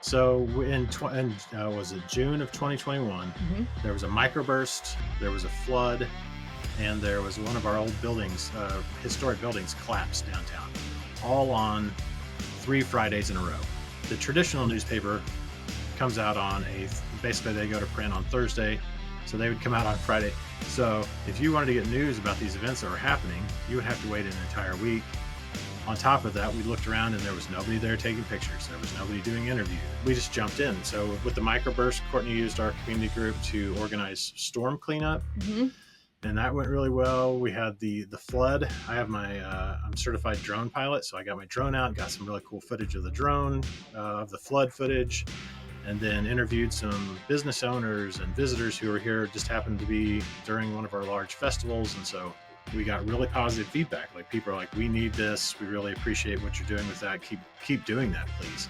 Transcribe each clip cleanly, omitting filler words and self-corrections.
So was it June of 2021? There was a microburst, there was a flood, and there was one of our old buildings, historic buildings, collapsed downtown, all on 3 Fridays in a row. The traditional newspaper comes out basically they go to print on Thursday, so they would come out on Friday. So if you wanted to get news about these events that were happening, you would have to wait an entire week. On top of that, we looked around and there was nobody there taking pictures. There was nobody doing interviews. We just jumped in. So with the microburst, Courtney used our community group to organize storm cleanup. And that went really well. We had the flood. I have I'm certified drone pilot, so I got my drone out and got some really cool footage of the drone, of the flood footage, and then interviewed some business owners and visitors who were here. Just happened to be during one of our large festivals, and so we got really positive feedback. Like, people are like, "We need this. We really appreciate what you're doing with that. Keep doing that, please."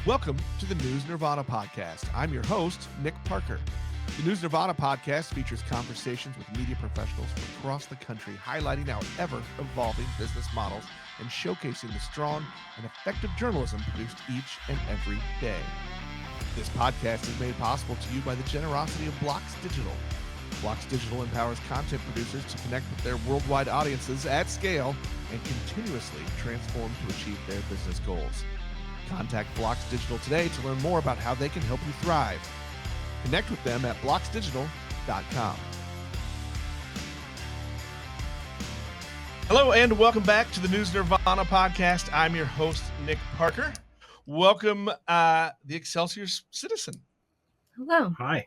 Welcome to the News Nirvana podcast. I'm your host, Nick Parker. The News Nirvana podcast features conversations with media professionals from across the country, highlighting our ever-evolving business models and showcasing the strong and effective journalism produced each and every day. This podcast is made possible to you by the generosity of Blocks Digital. Blocks Digital empowers content producers to connect with their worldwide audiences at scale and continuously transform to achieve their business goals. Contact Blocks Digital today to learn more about how they can help you thrive. Connect with them at blocksdigital.com. Hello and welcome back to the News Nirvana podcast. I'm your host, Nick Parker. Welcome, the Excelsior citizen. Hello. Hi.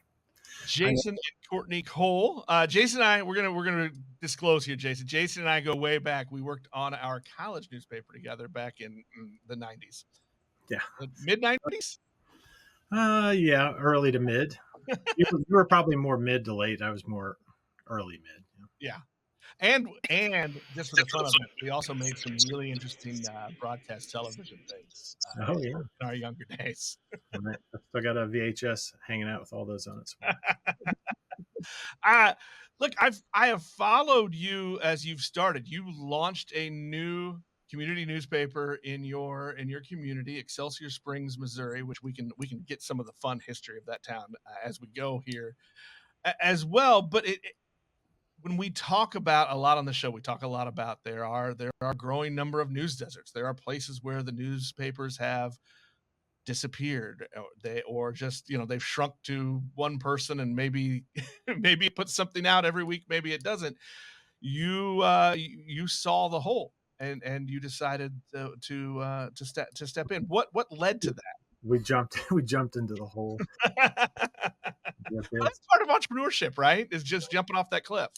Jason and Courtney Cole. Jason and I, we're gonna disclose here, Jason. Jason and I go way back. We worked on our college newspaper together back in the 90s. Yeah. Mid-90s? Yeah, early to mid. You were probably more mid to late. I was more early mid. Yeah. And just for the fun of it, we also made some really interesting broadcast television things in our younger days. And I still got a VHS hanging out with all those on it. Look, I have followed you as you've started. You launched a new community newspaper in your community, Excelsior Springs, Missouri, which we can get some of the fun history of that town as we go here as well. But when we talk about a lot on the show, we talk a lot about there are a growing number of news deserts. There are places where the newspapers have disappeared, or just, they've shrunk to one person, and maybe it puts something out every week, maybe it doesn't. You saw the hole, and you decided to step in. What led to that? We jumped into the hole. That's part of entrepreneurship, right? Is just jumping off that cliff.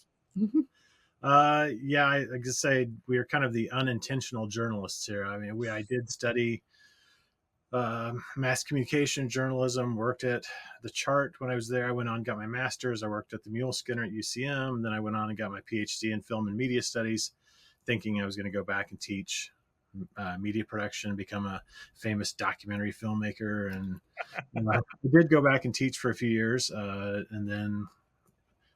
Yeah, I just say we are kind of the unintentional journalists here. I mean, I did study mass communication journalism, worked at the Chart when I was there. I went on and got my master's. I worked at the Mule Skinner at UCM. Then I went on and got my PhD in film and media studies, thinking I was going to go back and teach media production, become a famous documentary filmmaker. And I did go back and teach for a few years. And then,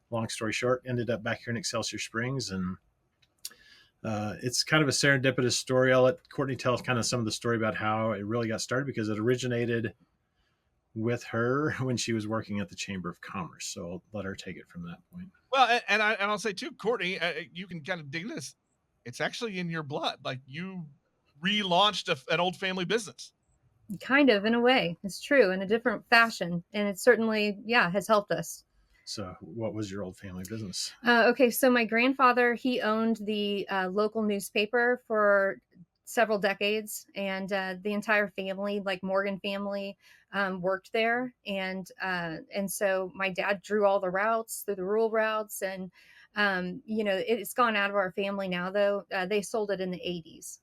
long story short, ended up back here in Excelsior Springs. And it's kind of a serendipitous story. I'll let Courtney tell kind of some of the story about how it really got started, because it originated with her when she was working at the Chamber of Commerce. So I'll let her take it from that point. Well, and I'll say too, Courtney, you can kind of dig this. It's actually in your blood. Like, you relaunched an old family business. Kind of, in a way. It's true, in a different fashion. And it certainly, has helped us. So what was your old family business? Okay, so my grandfather, he owned the local newspaper for several decades, and the entire family, like Morgan family, worked there. And so my dad drew all the routes through the rural routes, and it's gone out of our family now, though. They sold it in the 80s.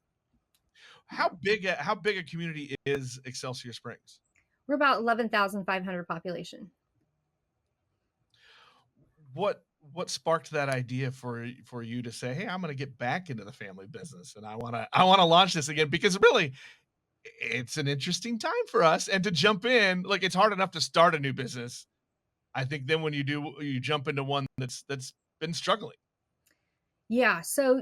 How big a community is Excelsior Springs? We're about 11,500 population. What sparked that idea for you to say, "Hey, I'm going to get back into the family business, and I want to launch this again"? Because really, it's an interesting time for us, and to jump in, like, it's hard enough to start a new business. I think then when you jump into one that's been struggling. Yeah. So,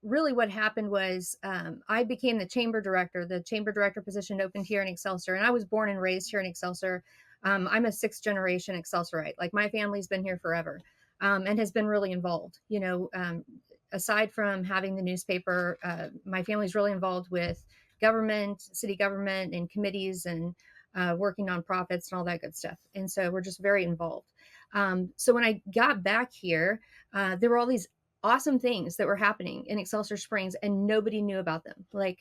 really what happened was I became the chamber director. The chamber director position opened here in Excelsior, and I was born and raised here in Excelsior. I'm a sixth generation Excelsiorite. Like my family's been here forever and has been really involved. Aside from having the newspaper, my family's really involved with government, city government, and committees and working nonprofits and all that good stuff. And so we're just very involved. So when I got back here, there were all these awesome things that were happening in Excelsior Springs and nobody knew about them. Like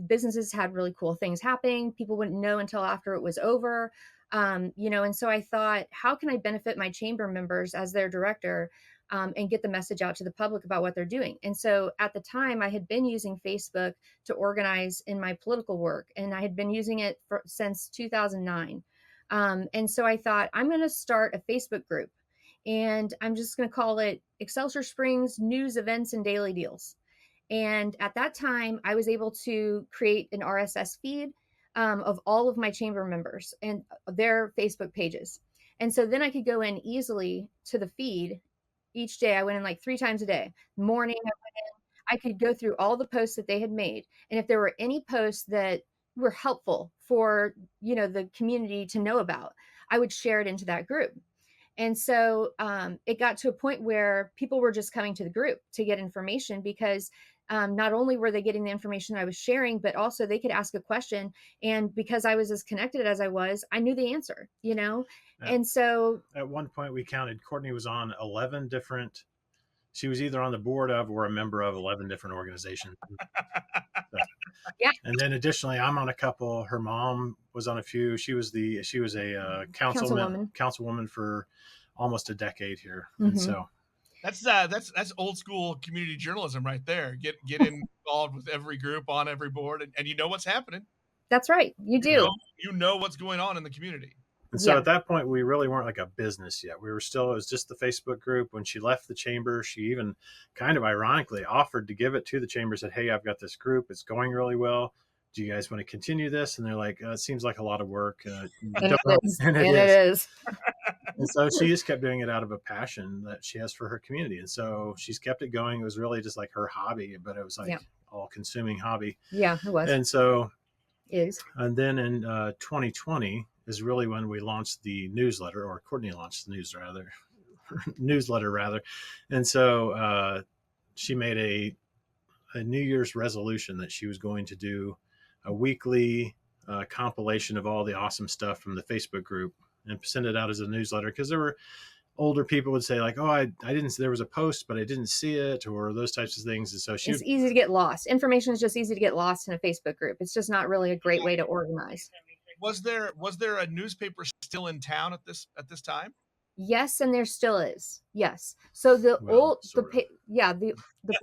businesses had really cool things happening. People wouldn't know until after it was over. And so I thought, how can I benefit my chamber members as their director and get the message out to the public about what they're doing? And so at the time, I had been using Facebook to organize in my political work, and I had been using it since 2009. And so I thought, I'm going to start a Facebook group, and I'm just going to call it Excelsior Springs News, Events, and Daily Deals. And at that time, I was able to create an RSS feed of all of my chamber members and their Facebook pages. And so then I could go in easily to the feed each day. I went in like 3 times a day. Morning, I could go through all the posts that they had made. And if there were any posts that were helpful for, the community to know about, I would share it into that group. And so it got to a point where people were just coming to the group to get information because not only were they getting the information I was sharing, but also they could ask a question. And because I was as connected as I was, I knew the answer, And so at one point we counted, Courtney was on 11 different, she was either on the board of or a member of 11 different organizations. So, yeah. And then additionally, I'm on a couple. Her mom was on a few. She was a councilwoman for almost a decade here. Mm-hmm. And so that's old school community journalism right there. Get involved with every group on every board, and you know what's happening. That's right. You do. You know what's going on in the community. And so at that point, we really weren't like a business yet. We were still, it was just the Facebook group. When she left the chamber, she even kind of ironically offered to give it to the chamber, said, hey, I've got this group. It's going really well. Do you guys want to continue this? And they're like, it seems like a lot of work. And it is. And so she just kept doing it out of a passion that she has for her community. And so she's kept it going. It was really just like her hobby, but it was like all consuming hobby. Yeah, it was. And so, and then in 2020 is really when we launched the newsletter, or Courtney launched the newsletter rather. And so she made a New Year's resolution that she was going to do a weekly compilation of all the awesome stuff from the Facebook group and send it out as a newsletter, because there were older people would say like, oh, I didn't, there was a post, but I didn't see it, or those types of things. And so it's easy to get lost. Information is just easy to get lost in a Facebook group. It's just not really a great way to organize. Was there a newspaper still in town at this time? Yes, and there still is. Yes. So the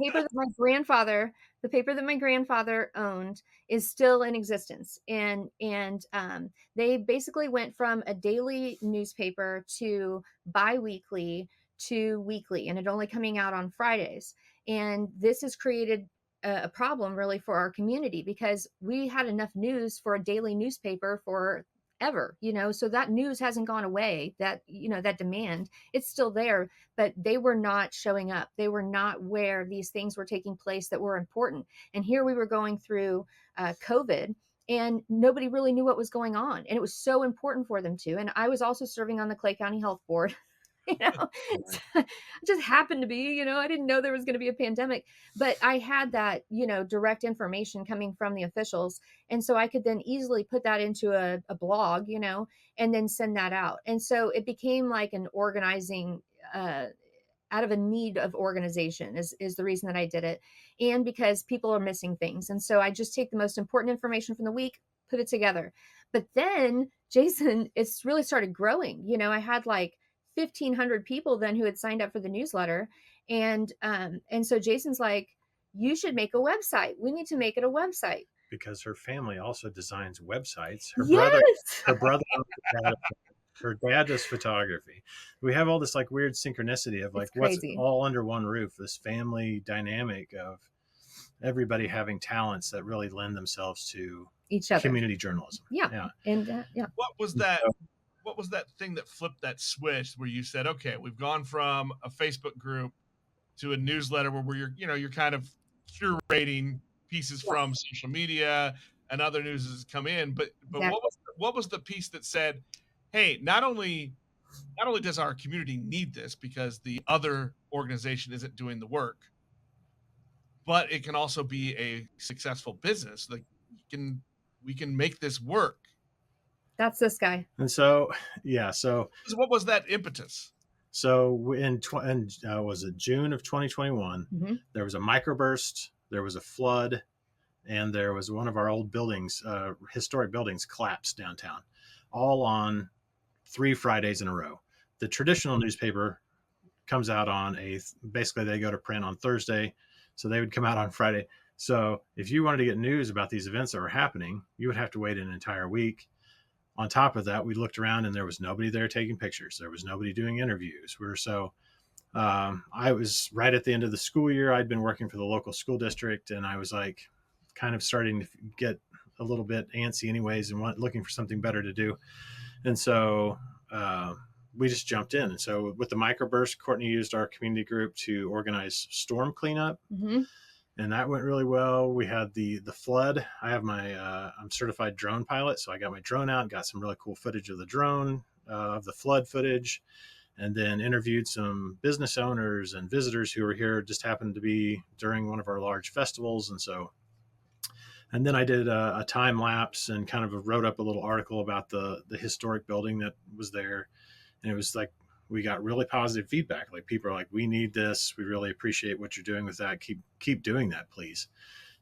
paper that my grandfather owned is still in existence, and they basically went from a daily newspaper to biweekly to weekly, and it only coming out on Fridays. And this has created a problem really for our community, because we had enough news for a daily newspaper forever, so that news hasn't gone away, that that demand, it's still there, but they were not showing up. They were not where these things were taking place that were important. And here we were going through COVID, and nobody really knew what was going on, and it was so important for them to. And I was also serving on the Clay County Health Board. It just happened to be, I didn't know there was going to be a pandemic, but I had that, direct information coming from the officials. And so I could then easily put that into a blog, and then send that out. And so it became like an organizing, out of a need of organization is the reason that I did it. And because people are missing things. And so I just take the most important information from the week, put it together. But then, Jason, it's really started growing. I had like 1,500 people then who had signed up for the newsletter. And so Jason's like, you should make a website. We need to make it a website. Because her family also designs websites. Her dad does photography. We have all this like weird synchronicity of like what's all under one roof, this family dynamic of everybody having talents that really lend themselves to each other. Community journalism. Yeah. And What was that? What was that thing that flipped that switch where you said, okay, we've gone from a Facebook group to a newsletter where you're kind of curating pieces from social media and other news has come in. But Exactly. what was the piece that said, hey, not only does our community need this because the other organization isn't doing the work, but it can also be a successful business. Like we can make this work. That's this guy. And so, yeah, so What was that impetus? So was it June of 2021? There was a microburst, there was a flood, and there was one of our old buildings, historic buildings, collapsed downtown, all on 3 Fridays in a row. The traditional newspaper comes out on basically they go to print on Thursday, so they would come out on Friday. So if you wanted to get news about these events that were happening, you would have to wait an entire week. On top of that, we looked around and there was nobody there taking pictures. There was nobody doing interviews. I was right at the end of the school year. I'd been working for the local school district, and I was like kind of starting to get a little bit antsy anyways and looking for something better to do. And so we just jumped in. And so with the microburst, Courtney used our community group to organize storm cleanup. And that went really well. We had the flood. I have I'm certified drone pilot, so I got my drone out and got some really cool footage of the drone, of the flood footage, and then interviewed some business owners and visitors who were here, just happened to be during one of our large festivals. And then I did a time lapse and kind of wrote up a little article about the historic building that was there. And it was like, we got really positive feedback. Like people are like, we need this. We really appreciate what you're doing with that. Keep doing that, please.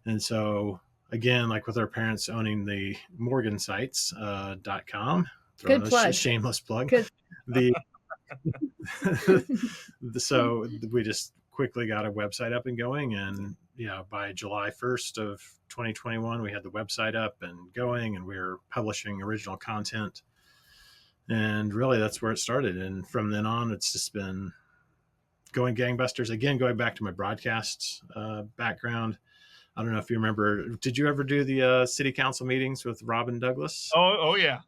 And so again, like with our parents owning the morgansites.com, good plug. A shameless plug. Good. So we just quickly got a website up and going. And by July 1st of 2021, we had the website up and going, and we were publishing original content. And really, that's where it started. And from then on, it's just been going gangbusters. Again, going back to my broadcast background. I don't know if you remember. Did you ever do the city council meetings with Robin Douglas? Oh yeah.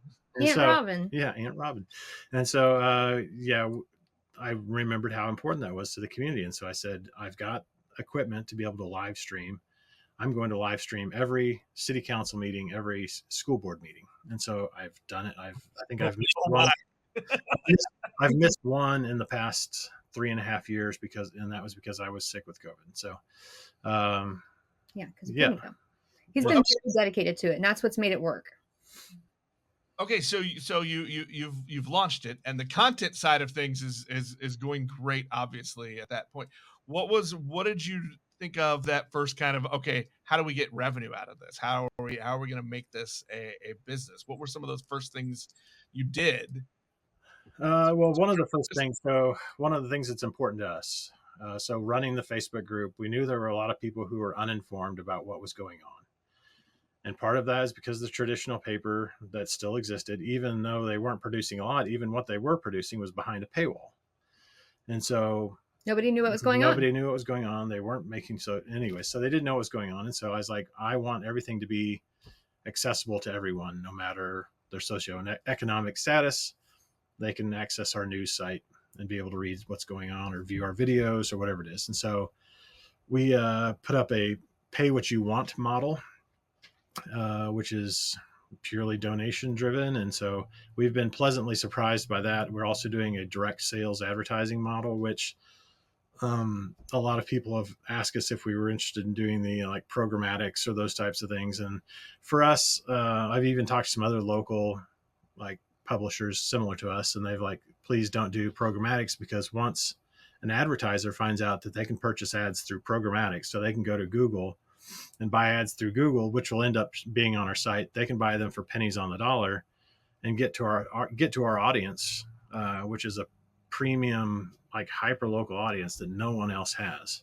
Robin. Yeah, Aunt Robin. And so, I remembered how important that was to the community. And so I said, I've got equipment to be able to live stream. I'm going to live stream every city council meeting, every school board meeting. And so I've done it. I think I've missed one. I've missed one in the past 3.5 years and that was because I was sick with COVID. So, because he's been very dedicated to it, and that's what's made it work. Okay, so you've launched it, and the content side of things is going great. Obviously, at that point, what did you think of that first kind of, okay, how do we get revenue out of this? How are we going to make this a business? What were some of those first things you did? Well, one of the things that's important to us. So running the Facebook group, we knew there were a lot of people who were uninformed about what was going on. And part of that is because the traditional paper that still existed, even though they weren't producing a lot, even what they were producing was behind a paywall. And so nobody knew what was going on. Nobody knew what was going on. They weren't making so anyway. So they didn't know what was going on. And so I was like, I want everything to be accessible to everyone, no matter their socioeconomic status. They can access our news site and be able to read what's going on or view our videos or whatever it is. And so we put up a pay what you want model, which is purely donation driven. And so we've been pleasantly surprised by that. We're also doing a direct sales advertising model, which a lot of people have asked us if we were interested in doing the like programmatics or those types of things. And for us, I've even talked to some other local like publishers similar to us, and they've like, please don't do programmatics, because once an advertiser finds out that they can purchase ads through programmatics, so they can go to Google and buy ads through Google, which will end up being on our site. They can buy them for pennies on the dollar and get to our audience, which is a premium, like hyper local audience that no one else has.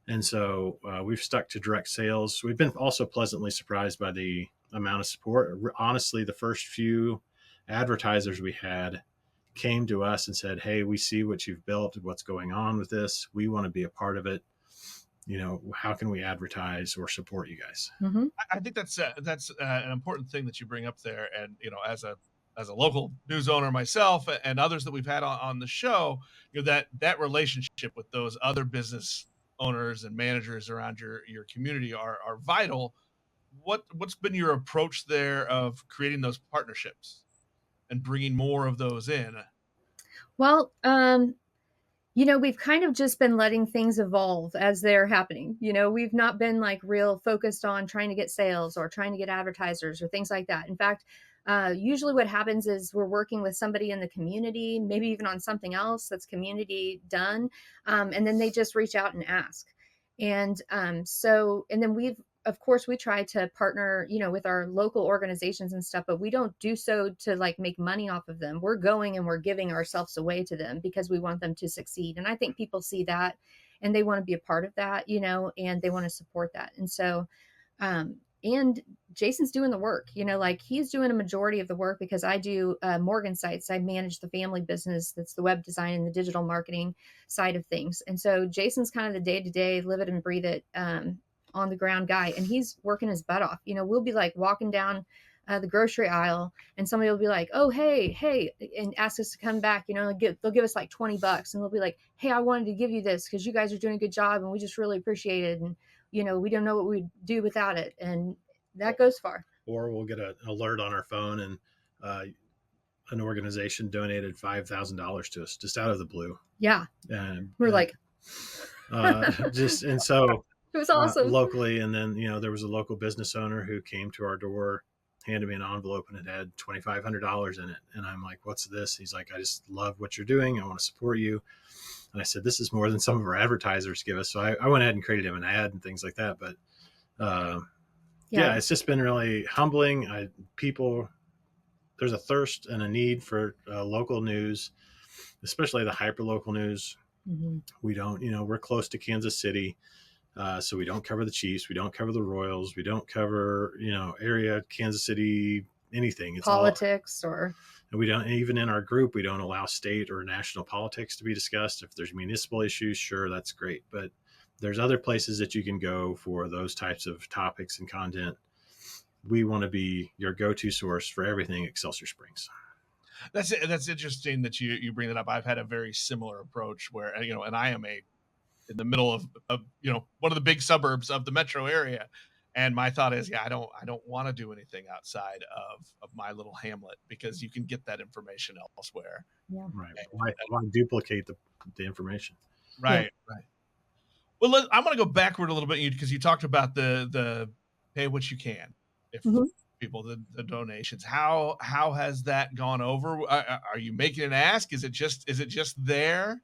And so we've stuck to direct sales. We've been also pleasantly surprised by the amount of support. Honestly, the first few advertisers we had came to us and said, hey, we see what you've built, what's going on with this. We want to be a part of it. How can we advertise or support you guys? I think that's an important thing that you bring up there. And, as a as a local news owner myself and others that we've had on the show, that relationship with those other business owners and managers around your community are vital. What's been your approach there of creating those partnerships and bringing more of those in? Well, we've kind of just been letting things evolve as they're happening. We've not been like real focused on trying to get sales or trying to get advertisers or things like that. In fact, usually what happens is we're working with somebody in the community, maybe even on something else that's community done. And then they just reach out and ask. And and then of course, we try to partner, with our local organizations and stuff, but we don't do so to like make money off of them. We're going and we're giving ourselves away to them because we want them to succeed. And I think people see that and they want to be a part of that, and they want to support that. And so, and Jason's doing the work, like he's doing a majority of the work because I do Morgan Sites. I manage the family business that's the web design and the digital marketing side of things. And so Jason's kind of the day-to-day, live it and breathe it, on the ground guy, and he's working his butt off. We'll be like walking down the grocery aisle and somebody will be like, oh, hey, and ask us to come back, they'll give us like $20 and they'll be like, hey, I wanted to give you this because you guys are doing a good job and we just really appreciate it. And, we don't know what we'd do without it. And that goes far. Or we'll get an alert on our phone and an organization donated $5,000 to us just out of the blue. Yeah. And we're like, and so it was awesome. Locally. And then, there was a local business owner who came to our door, handed me an envelope and it had $2,500 in it. And I'm like, what's this? He's like, I just love what you're doing. I want to support you. And I said, this is more than some of our advertisers give us. So I went ahead and created him an ad and things like that. But yeah, it's just been really humbling. There's a thirst and a need for local news, especially the hyper local news. Mm-hmm. We don't, we're close to Kansas City. So we don't cover the Chiefs. We don't cover the Royals. We don't cover, area, Kansas City, anything. It's politics and we don't, even in our group, we don't allow state or national politics to be discussed. If there's municipal issues, sure, that's great. But there's other places that you can go for those types of topics and content. We want to be your go-to source for everything Excelsior Springs. That's interesting that you bring that up. I've had a very similar approach where, and I am in the middle of one of the big suburbs of the metro area. And my thought is, I don't want to do anything outside of my little hamlet because you can get that information elsewhere. Yeah. Right. Why duplicate the information? Right. Yeah. Right. Well, I'm going to go backward a little bit because you talked about the pay what you can. If people, the donations, how has that gone over? Are you making an ask? Is it just there?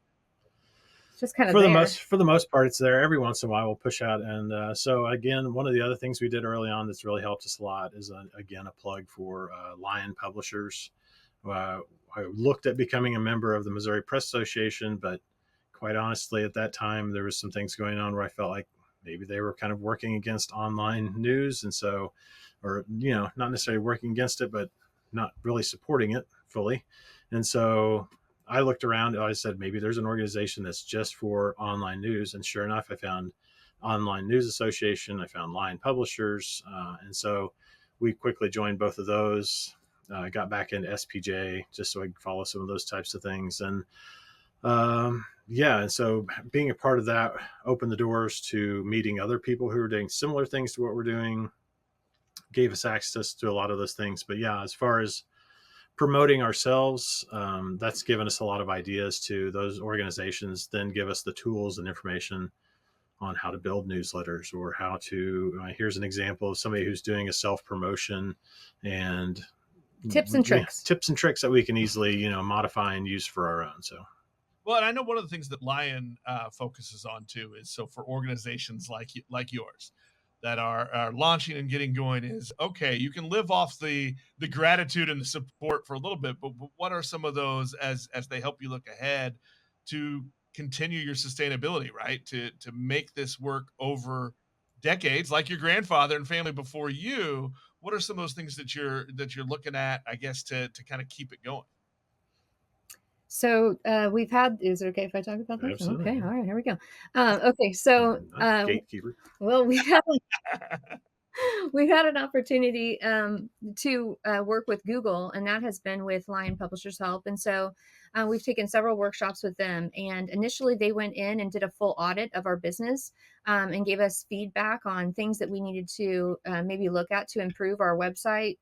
Just kind of for the most part, it's there. Every once in a while we'll push out. And so again, one of the other things we did early on that's really helped us a lot is again a plug for Lion Publishers. I looked at becoming a member of the Missouri Press Association, but quite honestly, at that time there was some things going on where I felt like maybe they were kind of working against online news. And so, or, not necessarily working against it, but not really supporting it fully. And so I looked around and I said, maybe there's an organization that's just for online news. And sure enough, I found Online News Association. I found Lion Publishers. And so we quickly joined both of those, got back into SPJ just so I could follow some of those types of things. And and so being a part of that opened the doors to meeting other people who are doing similar things to what we're doing, gave us access to a lot of those things. But yeah, as far as promoting ourselves, that's given us a lot of ideas to those organizations, then give us the tools and information on how to build newsletters or how to, here's an example of somebody who's doing a self-promotion and tips and tricks that we can easily, modify and use for our own. So. Well, and I know one of the things that Lion focuses on too is so for organizations like yours that are launching and getting going is, okay, you can live off the gratitude and the support for a little bit, but what are some of those as they help you look ahead to continue your sustainability, right? To make this work over decades, like your grandfather and family before you. What are some of those things that you're looking at, I guess, to kind of keep it going? So we've had, is it okay if I talk about this? Absolutely. Okay. All right, here we go. Okay. So gatekeeper. well, we have we've had an opportunity to work with Google, and that has been with Lion Publishers Help. And so we've taken several workshops with them. And initially, they went in and did a full audit of our business and gave us feedback on things that we needed to maybe look at to improve our website.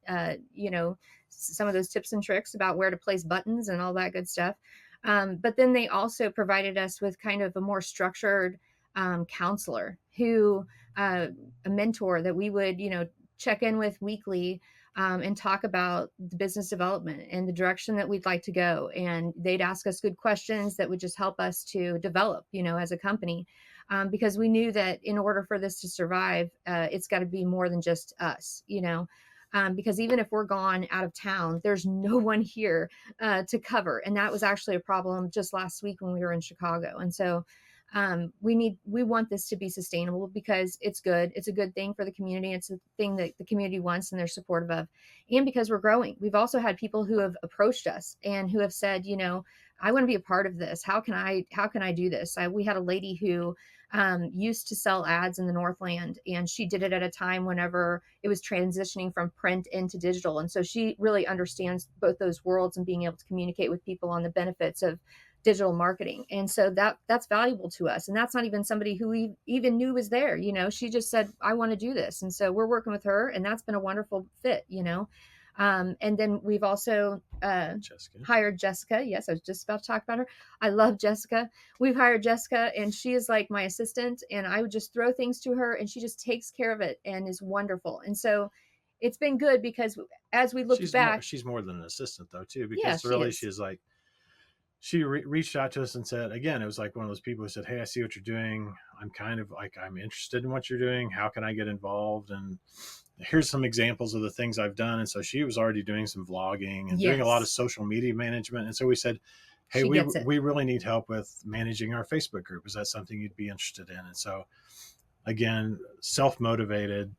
Some of those tips and tricks about where to place buttons and all that good stuff. But then they also provided us with kind of a more structured counselor who a mentor that we would, check in with weekly and talk about the business development and the direction that we'd like to go. And they'd ask us good questions that would just help us to develop, as a company. Because we knew that in order for this to survive, it's got to be more than just us, because even if we're gone out of town, there's no one here to cover. And that was actually a problem just last week when we were in Chicago. And so we want this to be sustainable because it's good. It's a good thing for the community. It's a thing that the community wants and they're supportive of. And because we're growing, we've also had people who have approached us and who have said, I want to be a part of this. How can I do this? We had a lady who used to sell ads in the Northland, and she did it at a time whenever it was transitioning from print into digital. And so she really understands both those worlds and being able to communicate with people on the benefits of digital marketing. And so that's valuable to us. And that's not even somebody who we even knew was there. She just said, I want to do this. And so we're working with her, and that's been a wonderful fit. And then we've also hired Jessica. Yes, I was just about to talk about her. I love Jessica. We've hired Jessica, and she is like my assistant, and I would just throw things to her, and she just takes care of it and is wonderful. And so it's been good because as we look back, she's more than an assistant though too, because she's like, she reached out to us and said, again, it was like one of those people who said, hey, I see what you're doing. I'm kind of like, I'm interested in what you're doing. How can I get involved? And here's some examples of the things I've done. And so she was already doing some vlogging and doing a lot of social media management. And so we said, hey, we really need help with managing our Facebook group. Is that something you'd be interested in? And so again, self-motivated,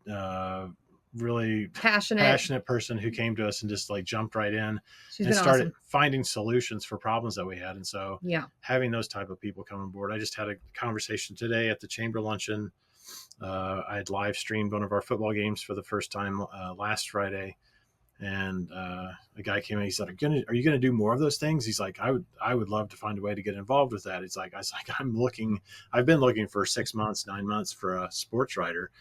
really passionate person who came to us and just like jumped right in and started finding solutions for problems that we had. And so having those type of people come on board. I just had a conversation today at the chamber luncheon. I had live streamed one of our football games for the first time last Friday. And a guy came in, he said, are you going to do more of those things? He's like, I would love to find a way to get involved with that. I was like, I've been looking for 6 months, 9 months for a sports writer.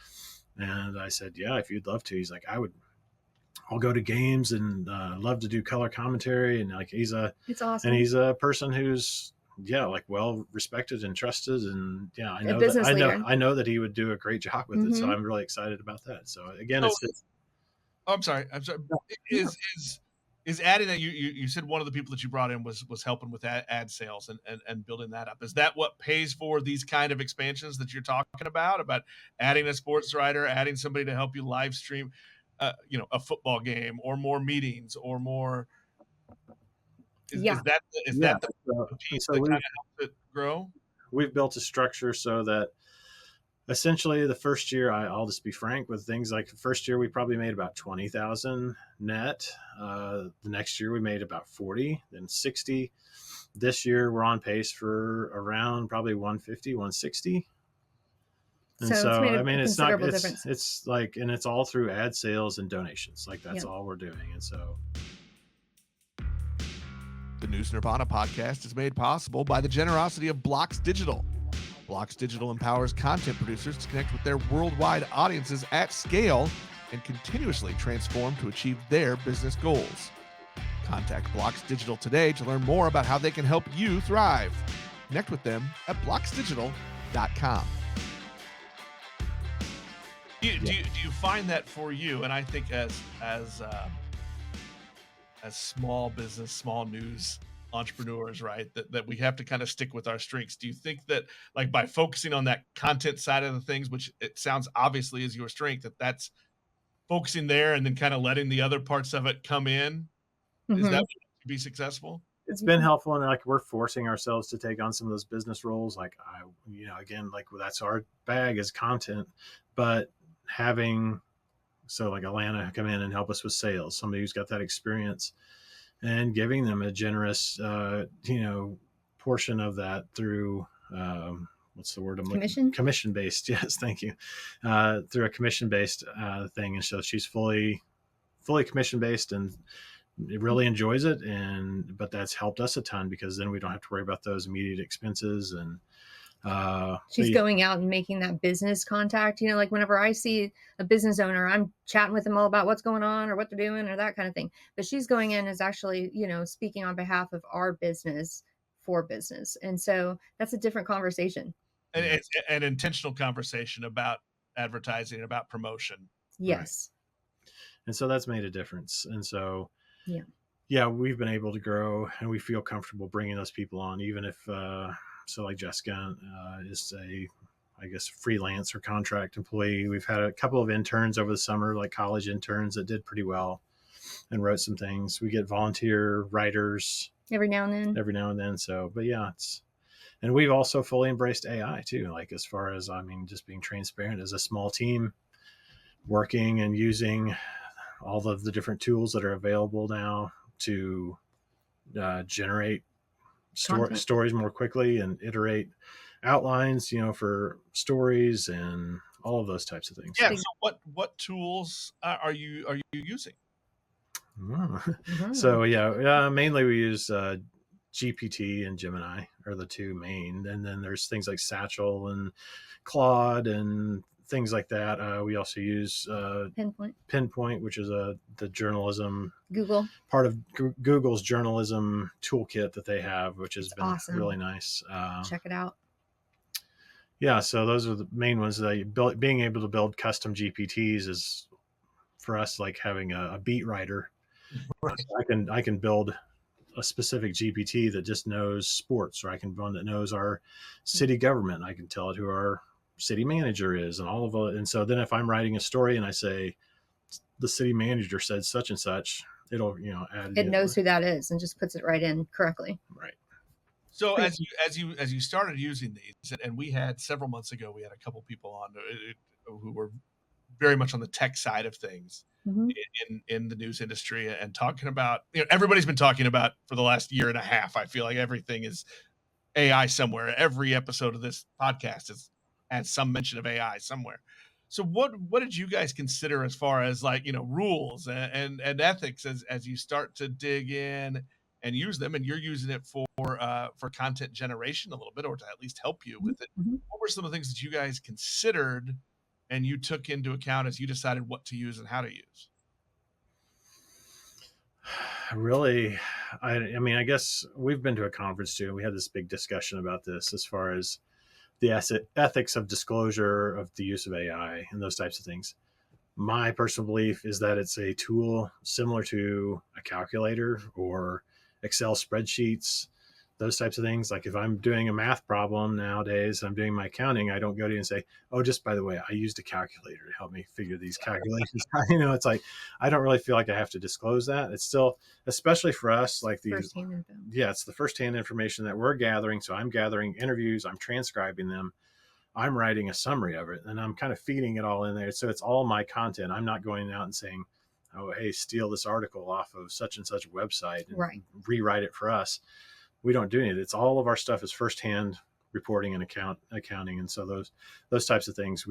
And I said, yeah, if you'd love to. He's like, I'll go to games and love to do color commentary. And like, it's awesome. And he's a person who's, like well respected and trusted. And I know that he would do a great job with it. So I'm really excited about that. So again, I'm sorry. Is adding that you said one of the people that you brought in was helping with ad sales and building that up. Is that what pays for these kind of expansions that you're talking about adding a sports writer, adding somebody to help you live stream, a football game or more meetings or more? Is that the piece that kind of helps it grow? We've built a structure so that essentially the first year, I'll just be frank with things like the first year we probably made about 20,000 net. The next year we made about 40, then 60. This year we're on pace for around probably 150, 160. And so I mean, it's like, and it's all through ad sales and donations. Like that's all we're doing. And so the News Nirvana podcast is made possible by the generosity of Blocks Digital. Blocks Digital empowers content producers to connect with their worldwide audiences at scale and continuously transform to achieve their business goals. Contact Blocks Digital today to learn more about how they can help you thrive. Connect with them at blocksdigital.com. Do you find that for you? And I think as small business, small news entrepreneurs, right, that we have to kind of stick with our strengths. Do you think that like by focusing on that content side of the things, which it sounds obviously is your strength, that's focusing there and then kind of letting the other parts of it come in? Is that what to be successful? It's been helpful, and like we're forcing ourselves to take on some of those business roles. Like again, like that's our bag is content, but having like Alana come in and help us with sales, somebody who's got that experience, and giving them a generous, portion of that through what's the word I'm Commission? Commission based. Yes, thank you. Through a commission based thing, and so she's fully commission based and really enjoys it. But that's helped us a ton because then we don't have to worry about those immediate expenses. And she's going out and making that business contact. Like whenever I see a business owner, I'm chatting with them all about what's going on or what they're doing or that kind of thing. But she's going in as actually, speaking on behalf of our business for business. And so that's a different conversation. And it's an intentional conversation about advertising, about promotion. Yes. Right. And so that's made a difference. And so, yeah, we've been able to grow and we feel comfortable bringing those people on, even if, so like Jessica is I guess, freelance or contract employee. We've had a couple of interns over the summer, like college interns that did pretty well and wrote some things. We get volunteer writers every now and then. So, but yeah, and we've also fully embraced AI too. Like as far as, just being transparent as a small team working and using all of the different tools that are available now to generate stories more quickly and iterate outlines, for stories and all of those types of things. Yeah. So what tools are you using? So mainly we use GPT and Gemini are the two main, and then there's things like Satchel and Claude and things like that. We also use Pinpoint, which is the journalism part of Google's journalism toolkit that they have, which has been awesome. Really nice. Check it out. Yeah, so those are the main ones that being able to build custom GPTs is for us like having a beat writer. Right. So I can build a specific GPT that just knows sports, or I can one that knows our city government. I can tell it who our city manager is and all of it. And so then if I'm writing a story and I say the city manager said such and such, it'll add. It knows who that is and just puts it right in correctly. Right. So as you started using these, and we had several months ago, we had a couple people on who were very much on the tech side of things in the news industry, and talking about, everybody's been talking about for the last year and a half. I feel like everything is AI somewhere. Every episode of this podcast has some mention of AI somewhere. So what did you guys consider as far as rules and ethics as you start to dig in and use them, and you're using it for content generation a little bit, or to at least help you with it? What were some of the things that you guys considered and you took into account as you decided what to use and how to use? Really, I guess we've been to a conference too, and we had this big discussion about this as far as the ethics of disclosure of the use of AI and those types of things. My personal belief is that it's a tool similar to a calculator or Excel spreadsheets, those types of things. Like if I'm doing a math problem nowadays, I'm doing my accounting, I don't go to you and say, oh, just by the way, I used a calculator to help me figure these calculations. It's like, I don't really feel like I have to disclose that. It's still, especially for us, like it's the firsthand information that we're gathering. So I'm gathering interviews, I'm transcribing them, I'm writing a summary of it, and I'm kind of feeding it all in there. So it's all my content. I'm not going out and saying, oh, hey, steal this article off of such and such website and rewrite it for us. We don't do any of it. It's all of our stuff is firsthand reporting and accounting. And so those types of things,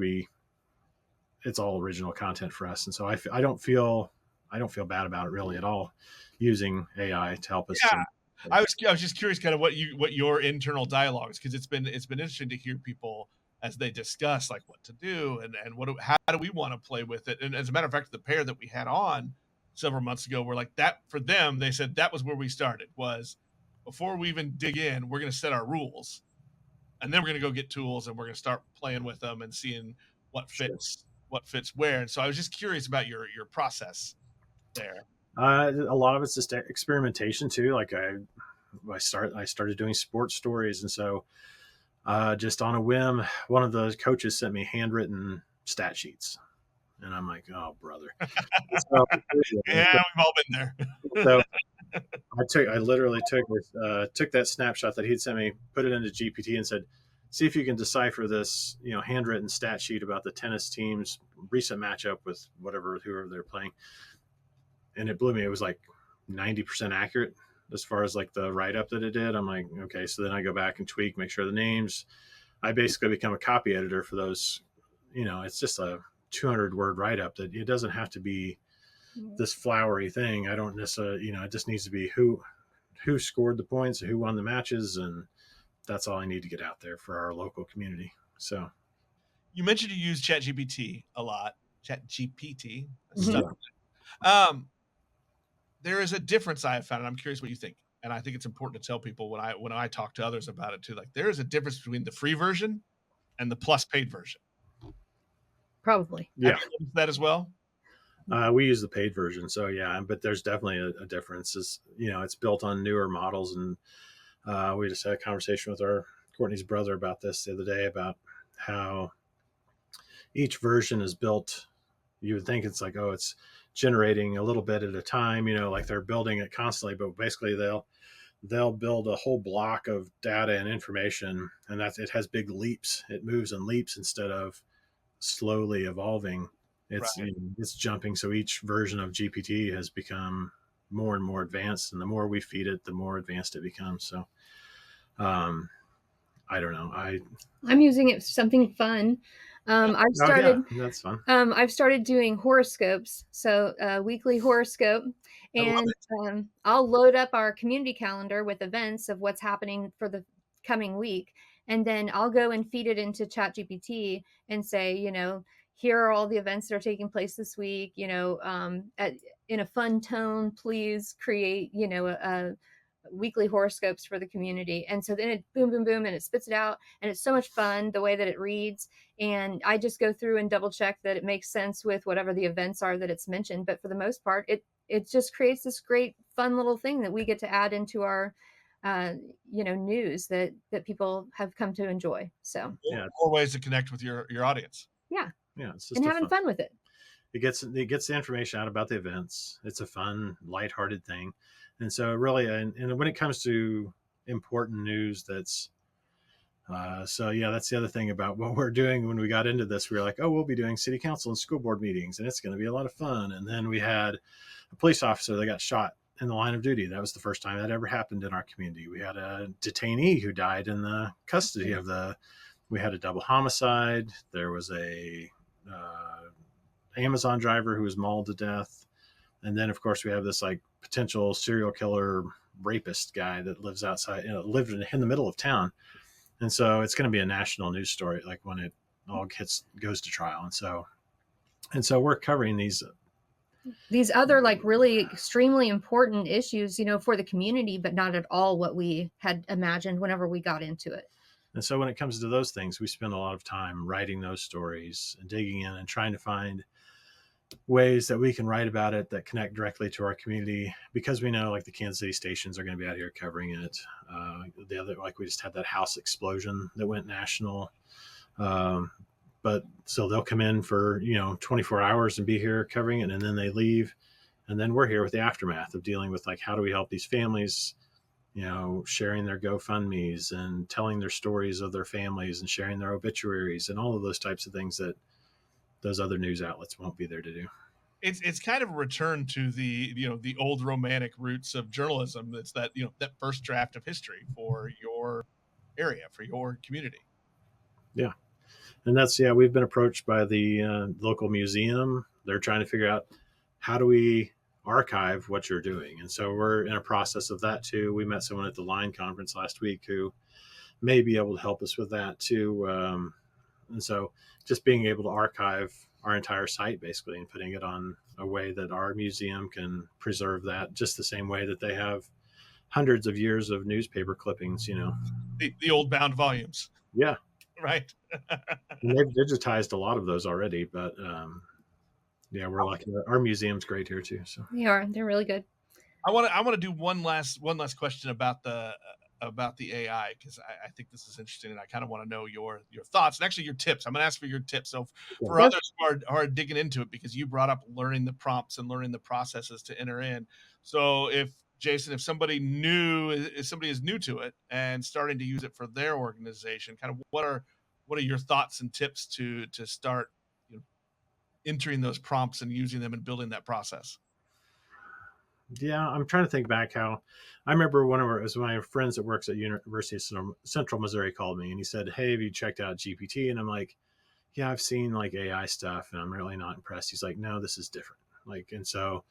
it's all original content for us. And so I don't feel bad about it really at all, using AI to help us. Yeah. I was just curious kind of what your internal dialogue is, because it's been interesting to hear people as they discuss like what to do and how do we want to play with it. And as a matter of fact, the pair that we had on several months ago were like that. For them, they said that was where we started, was before we even dig in, we're going to set our rules, and then we're going to go get tools and we're going to start playing with them and seeing what fits where. And so I was just curious about your process there. A lot of it's just experimentation too. Like I started doing sports stories, and so just on a whim, one of the coaches sent me handwritten stat sheets, and I'm like, oh brother. So, yeah, we've all been there. So I literally took that snapshot that he'd sent me, put it into GPT, and said, see if you can decipher this, handwritten stat sheet about the tennis team's recent matchup with whoever they're playing. And it blew me. It was like 90% accurate as far as like the write-up that it did. I'm like, okay. So then I go back and tweak, make sure the names I basically become a copy editor for those. It's just a 200 word write up that it doesn't have to be this flowery thing. I don't necessarily, it just needs to be who scored the points, who won the matches, and that's all I need to get out there for our local community. So You mentioned you use ChatGPT a lot. ChatGPT. Mhm. There is a difference I have found, and I'm curious what you think. And I think it's important to tell people when I talk to others about it too. Like there is a difference between the free version and the plus paid version. Probably. yeah, Have you noticed that as well? we use the paid version. So yeah, but there's definitely a difference. It's built on newer models, and we just had a conversation with our Courtney's brother about this the other day about how each version is built. You would think it's like, oh, it's generating a little bit at a time, like they're building it constantly, but basically they'll build a whole block of data and information, and it has big leaps. It moves in leaps instead of slowly evolving. Right. It's jumping. So each version of GPT has become more and more advanced, and the more we feed it, the more advanced it becomes. So um, I don't know. I'm using it for something fun. Oh yeah, that's fun. I've started doing horoscopes, so weekly horoscope, I love and it. I'll load up our community calendar with events of what's happening for the coming week, and then I'll go and feed it into ChatGPT and say, here are all the events that are taking place this week. In a fun tone, please create, a weekly horoscopes for the community. And so then it boom, boom, boom, and it spits it out. And it's so much fun the way that it reads. And I just go through and double check that it makes sense with whatever the events are that it's mentioned. But for the most part, it just creates this great fun little thing that we get to add into our news that people have come to enjoy. So More ways to connect with your audience. yeah, it's just and having fun with it. It gets the information out about the events. It's a fun, lighthearted thing, and so really, and when it comes to important news, that's so yeah, that's the other thing about what we're doing. When we got into this, we were like, oh, we'll be doing city council and school board meetings, and it's going to be a lot of fun. And then we had a police officer that got shot in the line of duty. That was the first time that ever happened in our community. We had a detainee who died in the custody of the. We had a double homicide. There was a Amazon driver who was mauled to death. And then, of course, we have this like potential serial killer rapist guy that lives outside, lived in the middle of town. And so it's going to be a national news story, like when it all goes to trial. And so we're covering these other like really extremely important issues, for the community, but not at all what we had imagined whenever we got into it. And so when it comes to those things, we spend a lot of time writing those stories and digging in and trying to find ways that we can write about it that connect directly to our community, because we know like the Kansas City stations are going to be out here covering it. The other, like we just had that house explosion that went national. But so they'll come in for 24 hours and be here covering it, and then they leave, and then we're here with the aftermath of dealing with like how do we help these families, sharing their GoFundMe's and telling their stories of their families and sharing their obituaries and all of those types of things that those other news outlets won't be there to do. It's kind of a return to the old romantic roots of journalism. That's that first draft of history for your area, for your community. Yeah. And we've been approached by the local museum. They're trying to figure out how do we archive what you're doing. And so we're in a process of that too. We met someone at the Line conference last week who may be able to help us with that too. And so just being able to archive our entire site basically and putting it on a way that our museum can preserve that just the same way that they have hundreds of years of newspaper clippings, The old bound volumes. Yeah. Right. And they've digitized a lot of those already, but yeah, we're lucky. Our museum's great here too. So They're really good. I want to do one last question about the AI, because I think this is interesting and I kind of want to know your thoughts and actually your tips. I'm going to ask for your tips. So for others who are digging into it, because you brought up learning the prompts and learning the processes to enter in. So if somebody is new to it and starting to use it for their organization, kind of what are your thoughts and tips to start entering those prompts and using them and building that process? Yeah, I'm trying to think back how I remember one of our, it was my friends that works at University of Central Missouri called me and he said, "Hey, have you checked out GPT?" And I'm like, "Yeah, I've seen like AI stuff and I'm really not impressed." He's like, "No, this is different." Like, and so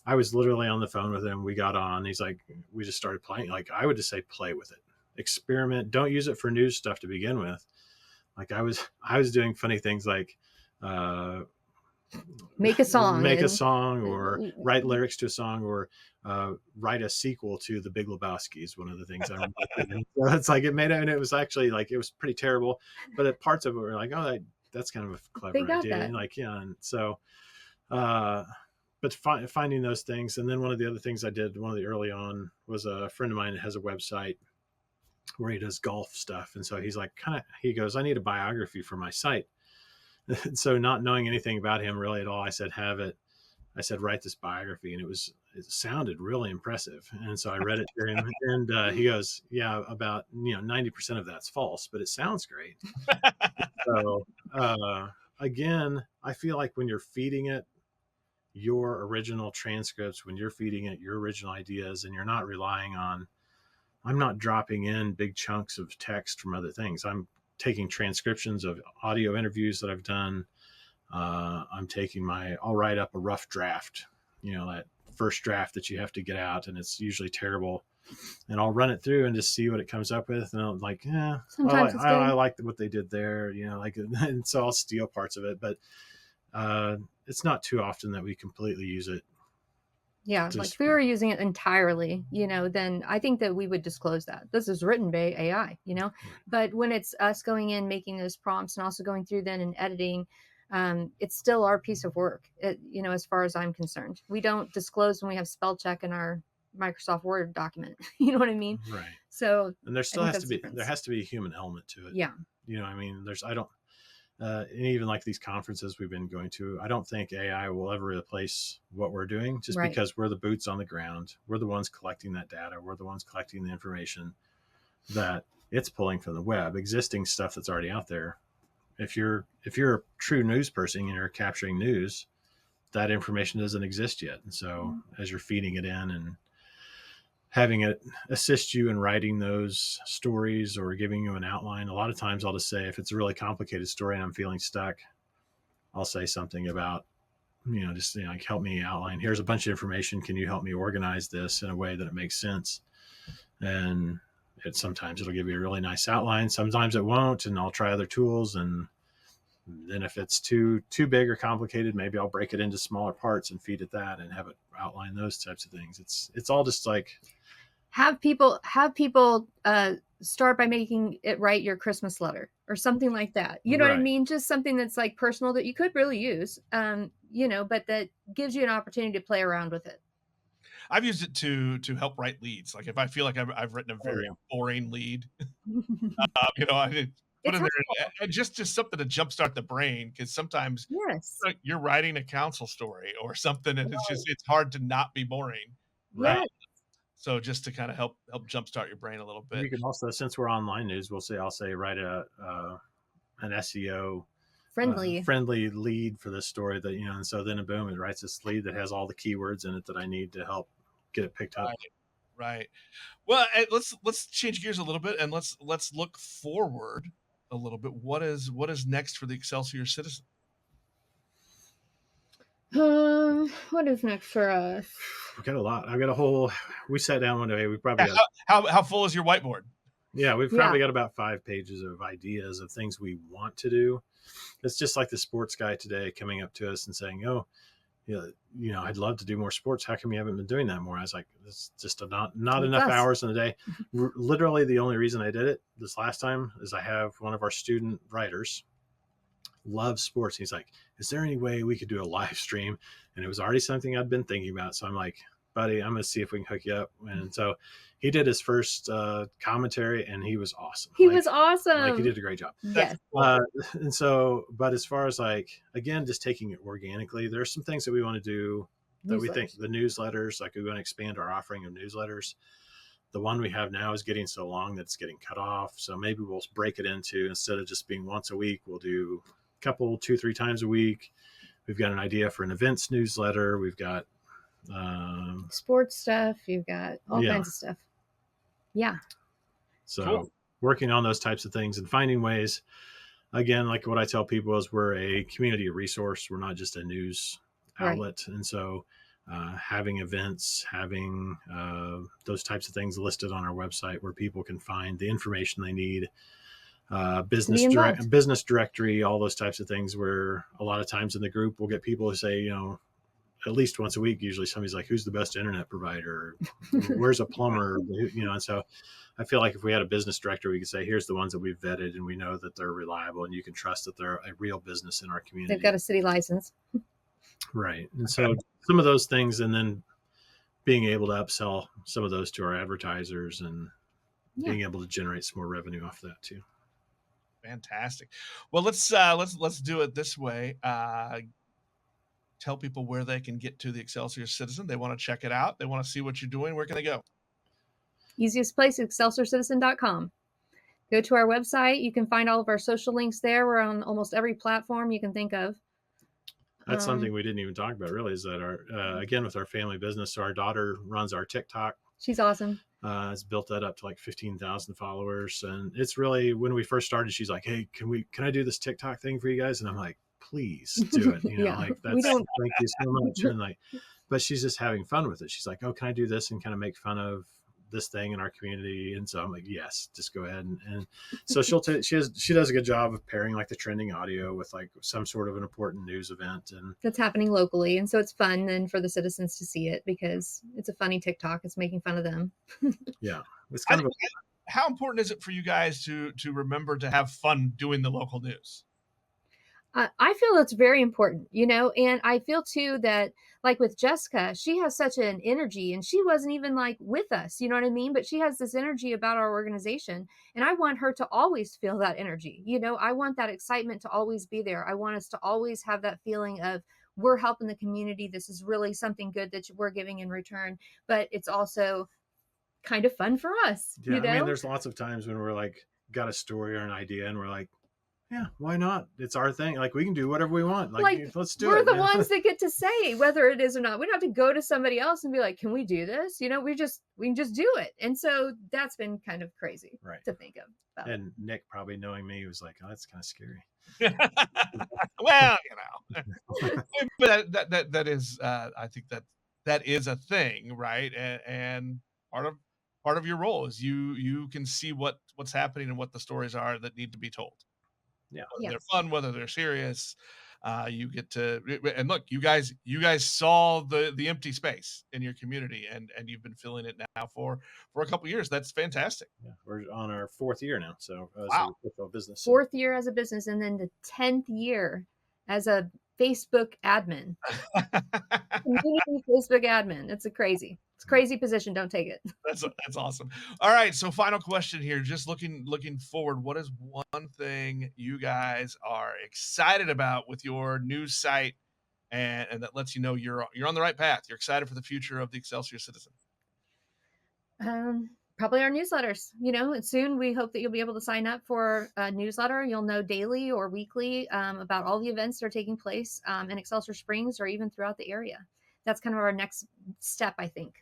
I was literally on the phone with him. We got on. He's like, we just started playing. Like, I would just say, play with it, experiment. Don't use it for news stuff to begin with. Like, I was doing funny things like, uh, Make a song make a and song or write lyrics to a song or write a sequel to The Big Lebowski is one of the things I remember doing. So it's like it made it, and it was actually like it was pretty terrible, but parts of it were like, oh, that's kind of a they clever got idea, that. and like yeah, and so. But finding those things, and then one of the other things I did, one of the early on, was a friend of mine that has a website where he does golf stuff, and so he's like, he goes, "I need a biography for my site." And so not knowing anything about him really at all, I said, "Have it." I said, "Write this biography," and it sounded really impressive, and so I read it to him, and he goes, "Yeah, about 90% of that's false, but it sounds great." So again, I feel like when you're feeding it your original transcripts, when you're feeding it your original ideas, and you're not relying on, I'm not dropping in big chunks of text from other things. I'm taking transcriptions of audio interviews that I've done. I'll write up a rough draft, that first draft that you have to get out, and it's usually terrible. And I'll run it through and just see what it comes up with. And I'm like, yeah, Sometimes it's I good. like what they did there, like, and so I'll steal parts of it. But it's not too often that we completely use it. Yeah, like if we were using it entirely, then I think that we would disclose that this is written by AI, Right. But when it's us going in, making those prompts, and also going through then and editing, it's still our piece of work. As far as I'm concerned, we don't disclose when we have spell check in our Microsoft Word document. You know what I mean? Right. So, And there I still think has that's to the be difference. a human element to it. Yeah. I mean, I don't, and even like these conferences we've been going to, I don't think AI will ever replace what we're doing, just Right. because we're the boots on the ground. We're the ones collecting that data. We're the ones collecting the information that it's pulling from the web, existing stuff that's already out there. If you're a true news person and you're capturing news, that information doesn't exist yet. And so as you're feeding it in and having it assist you in writing those stories or giving you an outline, a lot of times I'll just say, if it's a really complicated story and I'm feeling stuck, I'll say something about, like, help me outline. Here's a bunch of information. Can you help me organize this in a way that it makes sense? And sometimes it'll give you a really nice outline. Sometimes it won't, and I'll try other tools. And then if it's too big or complicated, maybe I'll break it into smaller parts and feed it that and have it outline those types of things. It's all just like, have people start by making it write your Christmas letter or something like that. You know what I right. mean? Just something that's like personal that you could really use, but that gives you an opportunity to play around with it. I've used it to help write leads. Like if I feel like I've written a very boring lead, I did put It's in there and just something to jumpstart the brain, because sometimes Yes. you're writing a council story or something, and it's hard to not be boring. Yes. So just to kind of help jumpstart your brain a little bit. You can also, since we're online news, I'll say write an SEO friendly lead for this story that, and so then boom, it writes this lead that has all the keywords in it that I need to help get it picked up. Right. Well, let's change gears a little bit, and let's look forward a little bit. What is next for the Excelsior Citizen? What is next for us? We've got a lot. I've got a whole. We sat down one day. We probably got, how full is your whiteboard? Yeah, we've probably got about 5 pages of ideas of things we want to do. It's just like the sports guy today coming up to us and saying, "Oh, I'd love to do more sports. How come you haven't been doing that more?" I was like, "It's just not enough hours in a day." Literally, the only reason I did it this last time is I have one of our student writers loves sports. He's like, "Is there any way we could do a live stream?" And it was already something I'd been thinking about. So I'm like, "Buddy, I'm going to see if we can hook you up." And so he did his first commentary, and he was awesome. He was awesome. Like, he did a great job. Yes. And so, but as far as like, again, just taking it organically, there's some things that we want to do that we think the newsletters, like we want to expand our offering of newsletters. The one we have now is getting so long that it's getting cut off. So maybe we'll break it into, instead of just being once a week, we'll do couple 2-3 times a week. We've got an idea for an events newsletter. We've got Sports stuff. You've got all Yeah. kinds of stuff. Yeah. So Cool. working on those types of things and finding ways. Again, like what I tell people is we're a community resource. We're not just a news outlet. And so having events, having those types of things listed on our website where people can find the information they need, business directory, all those types of things, where a lot of times in the group we'll get people who say, you know, at least once a week, usually somebody's like, who's the best internet provider? Where's a plumber? You know, and so I feel like if we had a business director, we could say, here's the ones that we've vetted and we know that they're reliable and you can trust that they're a real business in our community. They've got a city license. Right. And so some of those things, and then being able to upsell some of those to our advertisers and being able to generate some more revenue off that too. Fantastic. Well, let's do it this way. Tell people where they can get to the Excelsior Citizen. They want to check it out. They want to see what you're doing. Where can they go? Easiest place, excelsiorcitizen.com. Go to our website. You can find all of our social links there. We're on almost every platform you can think of. That's something we didn't even talk about really, is that our, again, with our family business, so our daughter runs our TikTok. She's awesome. It's built that up to like 15,000 followers. And it's really, when we first started, she's like, hey, can I do this TikTok thing for you guys? And I'm like, please do it. You know, like that's, thank you so much. And like, but she's just having fun with it. She's like, oh, can I do this and kind of make fun of this thing in our community? And so I'm like, yes, just go ahead. And so she does a good job of pairing like the trending audio with like some sort of an important news event and that's happening locally. And so it's fun then for the citizens to see it because it's a funny TikTok. It's making fun of them. Yeah. It's kind of how important is it for you guys to remember to have fun doing the local news? I feel it's very important, you know, and I feel too that like with Jessica, she has such an energy and she wasn't even like with us, you know what I mean? But she has this energy about our organization and I want her to always feel that energy. You know, I want that excitement to always be there. I want us to always have that feeling of we're helping the community. This is really something good that we're giving in return, but it's also kind of fun for us. Yeah. You know? I mean, there's lots of times when we're like, got a story or an idea and we're like, yeah, why not? It's our thing. Like we can do whatever we want. Like let's do it. We're the ones that get to say whether it is or not. We don't have to go to somebody else and be like, can we do this? You know, we can just do it. And so that's been kind of crazy to think of. And Nick, probably knowing me, was like, oh, that's kind of scary. Well, you know, but that is, I think that is a thing, right? And part of your role is you can see what's happening and what the stories are that need to be told. Yeah. Whether they're fun, whether they're serious, you get to, and look, you guys saw the empty space in your community and you've been filling it now for a couple of years. That's fantastic. Yeah. We're on our 4th year now. So wow. As a business. 4th year as a business. And then the 10th year as a Facebook admin. Community Facebook admin. It's a crazy position. Don't take it. That's awesome. All right. So final question here, just looking forward. What is one thing you guys are excited about with your news site and that lets you know you're on the right path? You're excited for the future of the Excelsior Citizen. Probably our newsletters, you know, and soon we hope that you'll be able to sign up for a newsletter. You'll know daily or weekly about all the events that are taking place in Excelsior Springs or even throughout the area. That's kind of our next step, I think.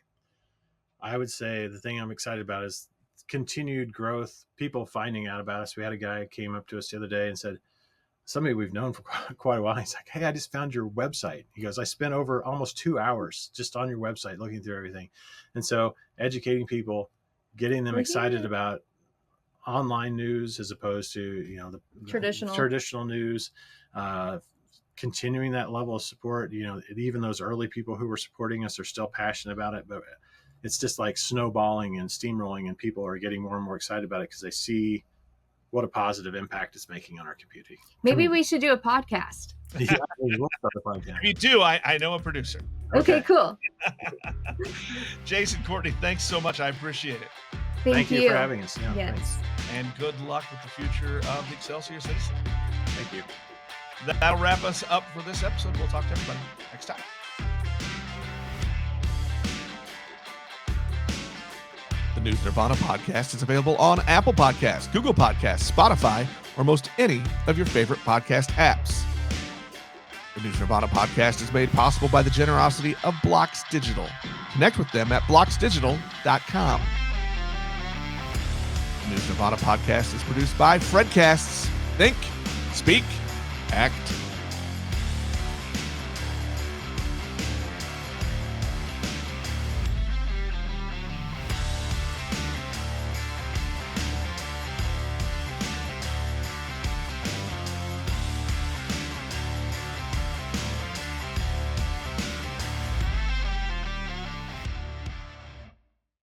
I would say the thing I'm excited about is continued growth, people finding out about us. We had a guy who came up to us the other day and said, somebody we've known for quite a while. He's like, hey, I just found your website. He goes, I spent over almost 2 hours just on your website looking through everything. And so educating people, getting them excited about online news as opposed to, you know, the traditional news, continuing that level of support. You know, even those early people who were supporting us are still passionate about it, but it's just like snowballing and steamrolling, and people are getting more and more excited about it because they see what a positive impact it's making on our community. Maybe we should do a podcast. Yeah, we'll start a podcast. If you do, I know a producer. Okay, cool. Jason, Courtney, thanks so much. I appreciate it. Thank you for having us. Yeah, yes. Thanks. And good luck with the future of the Excelsior Citizen. Thank you. That'll wrap us up for this episode. We'll talk to everybody next time. The News Nirvana podcast is available on Apple Podcasts, Google Podcasts, Spotify, or most any of your favorite podcast apps. The News Nirvana podcast is made possible by the generosity of Blocks Digital. Connect with them at blocksdigital.com. The News Nirvana podcast is produced by Fredcasts. Think, speak, act,